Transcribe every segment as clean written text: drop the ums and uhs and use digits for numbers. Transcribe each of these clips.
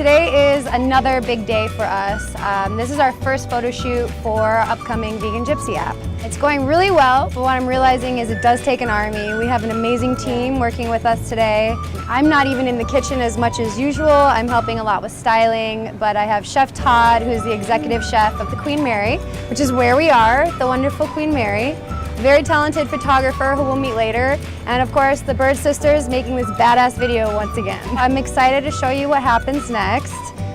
Today is another big day for us. This is our first photo shoot for our upcoming Vegan Gypsy app. It's going really well, but what I'm realizing is it does take an army. We have an amazing team working with us today. I'm not even in the kitchen as much as usual. I'm helping a lot with styling, but I have Chef Todd, who's the executive chef of the Queen Mary, which is where we are, the wonderful Queen Mary. Very talented photographer who we'll meet later, and of course the Bird sisters making this badass video once again. I'm excited to show you what happens next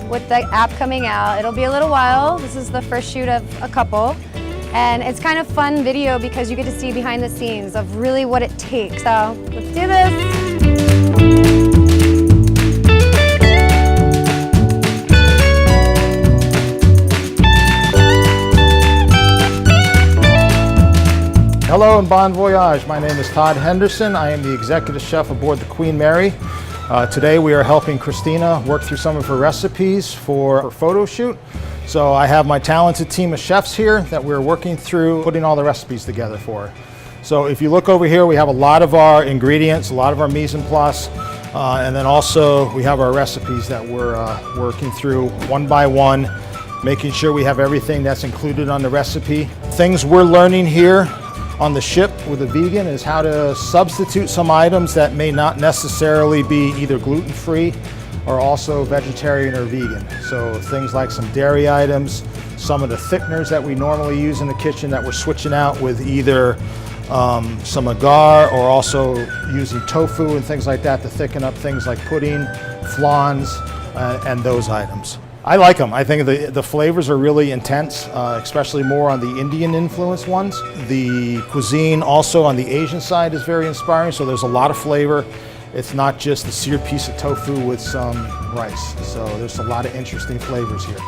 with the app coming out. It'll be a little while. This is the first shoot of a couple, and it's kind of fun video because you get to see behind the scenes of really what it takes. So let's do this. Hello and bon voyage. My name is Todd Henderson. I am the executive chef aboard the Queen Mary. Today we are helping Christina work through some of her recipes for her photo shoot. So I have my talented team of chefs here that we're working through putting all the recipes together for her. So if you look over here, we have a lot of our ingredients, a lot of our mise en place, and then also we have our recipes that we're working through one by one, making sure we have everything that's included on the recipe. Things we're learning here on the ship with a vegan is how to substitute some items that may not necessarily be either gluten-free or also vegetarian or vegan. So things like some dairy items, some of the thickeners that we normally use in the kitchen that we're switching out with either some agar or also using tofu and things like that to thicken up things like pudding, flans, and those items. I like them. I think the flavors are really intense, especially more on the Indian influenced ones. The cuisine also on the Asian side is very inspiring, so there's a lot of flavor. It's not just a seared piece of tofu with some rice. So there's a lot of interesting flavors here.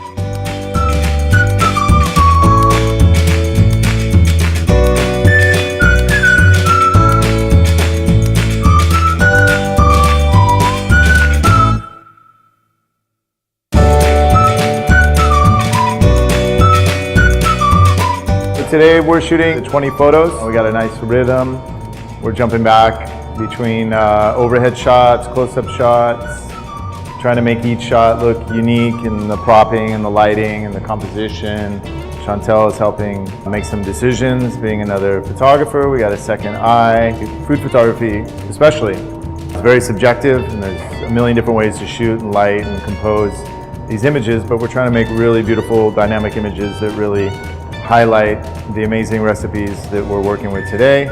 Today we're shooting 20 photos. We got a nice rhythm. We're jumping back between overhead shots, close-up shots, trying to make each shot look unique in the propping and the lighting and the composition. Chantel is helping make some decisions, being another photographer. We got a second eye. Food photography especially, it's very subjective and there's a million different ways to shoot and light and compose these images, but we're trying to make really beautiful dynamic images that really highlight the amazing recipes that we're working with today.